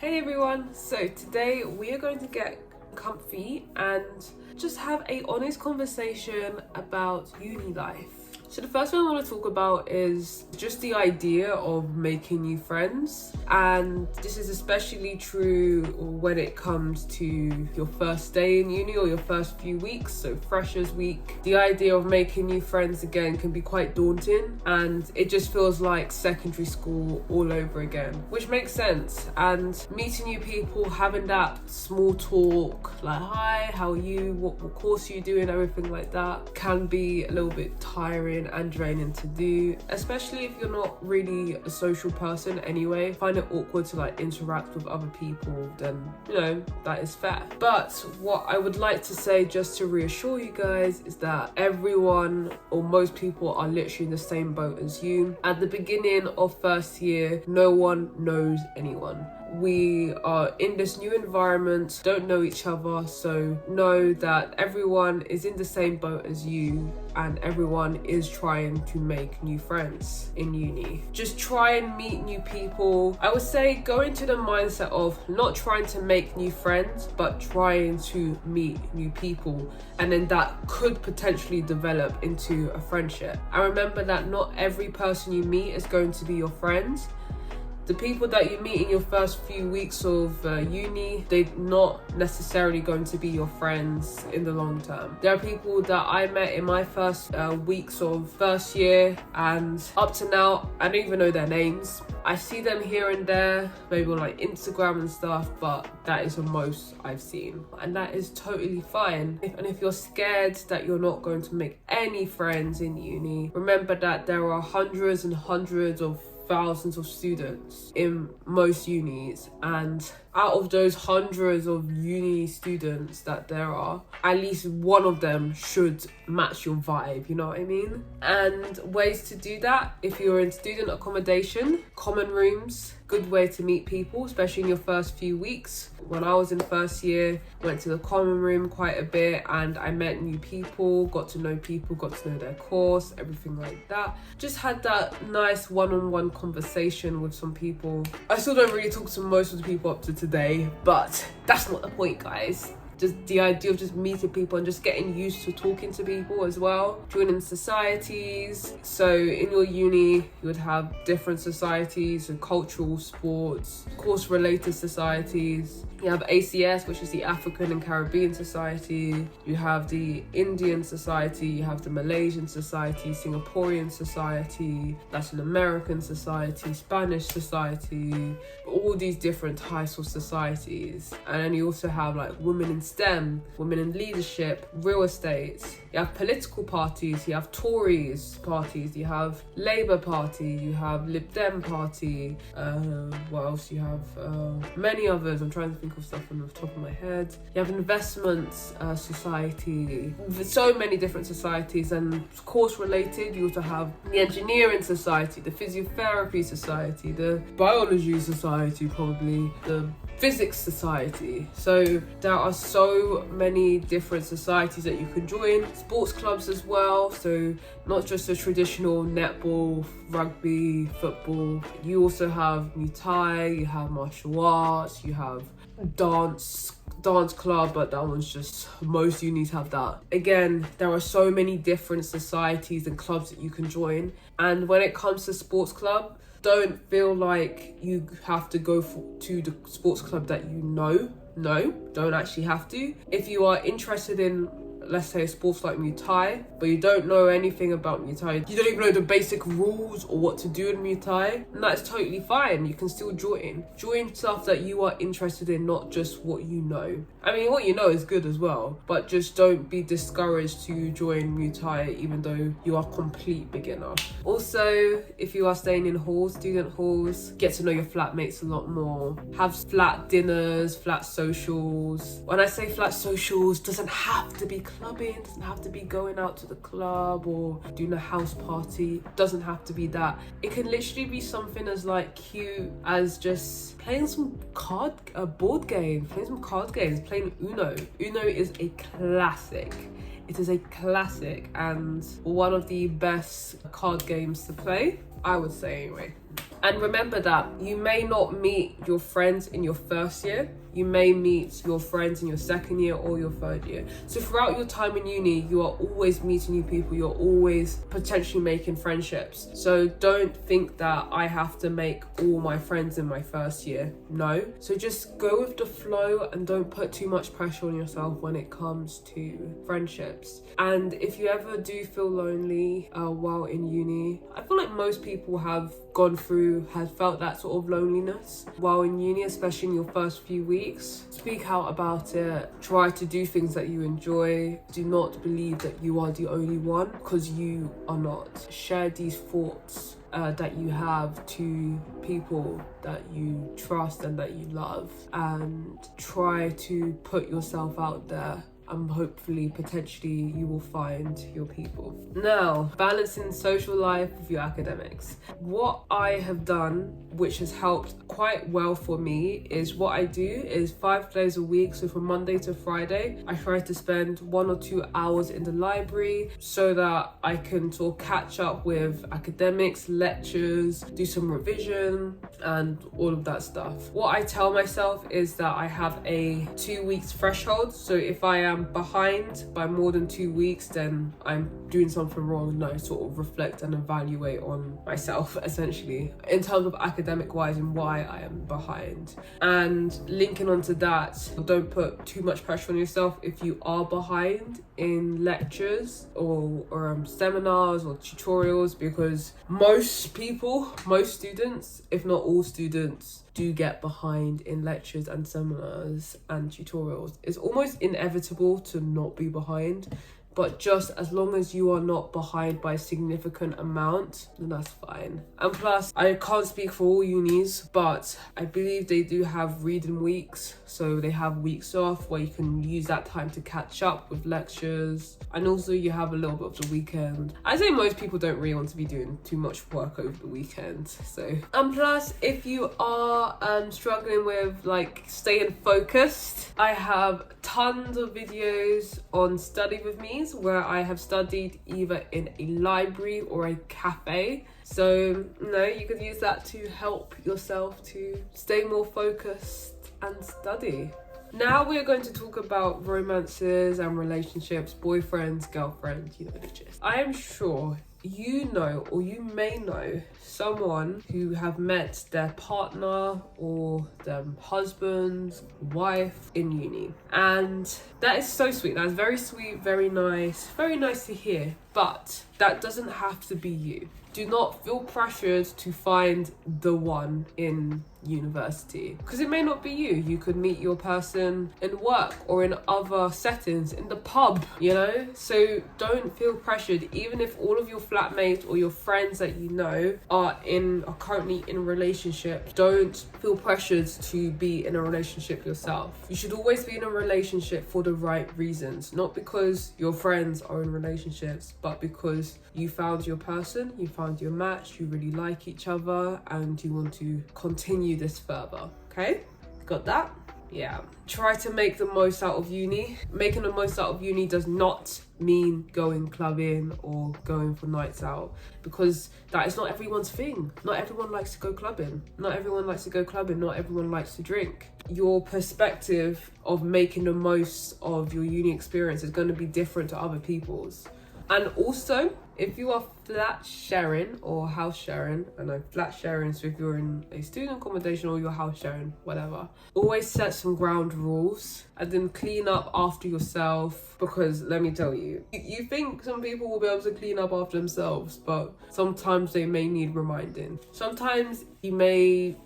Hey everyone, so today we are going to get comfy and just have a honest conversation about uni life. So the first one I want to talk about is just the idea of making new friends, and this is especially true when it comes to your first day in uni or your first few weeks, so freshers week. The idea of making new friends again can be quite daunting, and it just feels like secondary school all over again, which makes sense. And meeting new people, having that small talk like, hi, how are you, what course are you doing, everything like that, can be a little bit tiring and draining to do, especially if you're not really a social person anyway. Find it awkward to like interact with other people, then that is fair. But what I would like to say, just to reassure you guys, is that everyone or most people are literally in the same boat as you. At the beginning of first year, no one knows anyone. We are in this new environment, don't know each other, so know that everyone is in the same boat as you and everyone is trying to make new friends in uni. Just try and meet new people. I would say go into the mindset of not trying to make new friends, but trying to meet new people, and then that could potentially develop into a friendship. And remember that not every person you meet is going to be your friend. The people that you meet in your first few weeks of uni, they're not necessarily going to be your friends in the long term. There are people that I met in my first weeks of first year, and up to now, I don't even know their names. I see them here and there, maybe on like Instagram and stuff, but that is the most I've seen. And that is totally fine. If you're scared that you're not going to make any friends in uni, remember that there are hundreds and hundreds of thousands of students in most unis, and out of those hundreds of uni students that there are, at least one of them should match your vibe, you know what I mean? And ways to do that: if you're in student accommodation, common rooms, good way to meet people, especially in your first few weeks. When I was in first year, went to the common room quite a bit and I met new people, got to know people, got to know their course, everything like that. Just had that nice one-on-one conversation with some people. I still don't really talk to most of the people up to today, but that's not the point, guys. Just the idea of just meeting people and just getting used to talking to people as well. Joining societies. So in your uni, you would have different societies and cultural, sports, course-related societies. You have ACS, which is the African and Caribbean Society. You have the Indian Society. You have the Malaysian Society, Singaporean Society, Latin American Society, Spanish Society, all these different types of societies. And then you also have like women in STEM, women in leadership, real estate. You have political parties, you have Tories parties, you have Labour Party, you have Lib Dem Party, what else you have? Many others, I'm trying to think of stuff on the top of my head. You have Investments Society, so many different societies. And course related, you also have the Engineering Society, the Physiotherapy Society, the Biology Society, probably, the Physics Society. So there are so many different societies that you can join. Sports clubs as well, so not just the traditional netball, rugby, football. You also have Muay Thai, you have martial arts, you have dance club, but that one's just, most unis have that. Again, there are so many different societies and clubs that you can join. And when it comes to sports club, don't feel like you have to go to the sports club that you know. No, don't actually have to. If you are interested in, let's say, a sports like Muay Thai, but you don't know anything about Muay Thai, you don't even know the basic rules or what to do in Muay Thai, and that's totally fine. You can still join stuff that you are interested in, not just what you know. I mean, what you know is good as well, but just don't be discouraged to join Muay Thai even though you are a complete beginner. Also, if you are staying in halls, student halls, get to know your flatmates a lot more. Have flat dinners, flat socials. When I say flat socials, doesn't have to be clubbing, doesn't have to be going out to the club or doing a house party. Doesn't have to be that. It can literally be something as like cute as just playing some board games, playing some card games, playing Uno. Uno is a classic. It is a classic and one of the best card games to play, I would say anyway. And remember that you may not meet your friends in your first year. You may meet your friends in your second year or your third year. So throughout your time in uni, you are always meeting new people. You're always potentially making friendships. So don't think that I have to make all my friends in my first year. No. So just go with the flow and don't put too much pressure on yourself when it comes to friendships. And if you ever do feel lonely while in uni, I feel like most people have felt that sort of loneliness while in uni, especially in your first few weeks. Speak out about it. Try to do things that you enjoy. Do not believe that you are the only one, because you are not. Share these thoughts that you have to people that you trust and that you love, and try to put yourself out there, and hopefully, potentially, you will find your people. Now, balancing social life with your academics. What I have done, which has helped quite well for me, is what I do is 5 days a week. So from Monday to Friday, I try to spend 1 or 2 hours in the library so that I can sort of catch up with academics, lectures, do some revision, and all of that stuff. What I tell myself is that I have a 2 weeks threshold. So if I am behind by more than 2 weeks, then I'm doing something wrong, and I sort of reflect and evaluate on myself, essentially, in terms of academic wise and why I am behind. And linking onto that, don't put too much pressure on yourself if you are behind in lectures or seminars or tutorials, because most students, if not all students, do get behind in lectures and seminars and tutorials. It's almost inevitable to not be behind, but just as long as you are not behind by a significant amount, then that's fine. And plus, I can't speak for all unis, but I believe they do have reading weeks. So they have weeks off where you can use that time to catch up with lectures. And also you have a little bit of the weekend. I say most people don't really want to be doing too much work over the weekend. So, and plus, if you are struggling with like staying focused, I have tons of videos on Study With Me, where I have studied either in a library or a cafe. So you can use that to help yourself to stay more focused and study. Now we are going to talk about romances and relationships, boyfriends, girlfriends, you know the gist. I am sure you know, or you may know, someone who have met their partner or their husband, wife in uni. And that is so sweet. That's very sweet, very nice to hear. But that doesn't have to be you. Do not feel pressured to find the one in university, because it may not be you. You could meet your person in work or in other settings, in the pub, you know? So don't feel pressured, even if all of your flatmates or your friends that you know are currently in relationships. Don't feel pressured to be in a relationship yourself. You should always be in a relationship for the right reasons, not because your friends are in relationships, but because you found your person, you found your match, you really like each other, and you want to continue this further. Okay? Got that? Yeah. Try to make the most out of uni. Making the most out of uni does not mean going clubbing or going for nights out, because that is not everyone's thing. Not everyone likes to go clubbing. Not everyone likes to go clubbing. Not everyone likes to drink. Your perspective of making the most of your uni experience is going to be different to other people's. And also, if you are flat sharing or house sharing, I know flat sharing, so if you're in a student accommodation or you're house sharing, whatever, always set some ground rules and then clean up after yourself, because let me tell you, you think some people will be able to clean up after themselves, but sometimes they may need reminding. Sometimes you may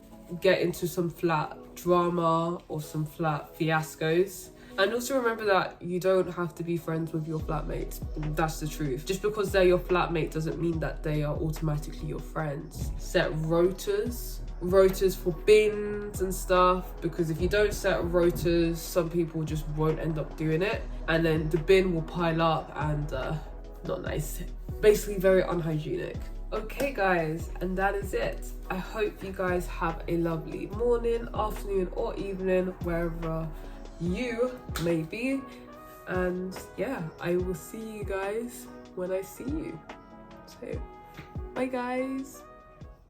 get into some flat drama or some flat fiascos. And also remember that you don't have to be friends with your flatmates. That's the truth. Just because they're your flatmate doesn't mean that they are automatically your friends. Set rotas for bins and stuff, because if you don't set rotas, some people just won't end up doing it, and then the bin will pile up and not nice. Basically very unhygienic. Okay guys, and that is it. I hope you guys have a lovely morning, afternoon or evening, wherever you may be, and yeah, I will see you guys when I see you. So bye guys.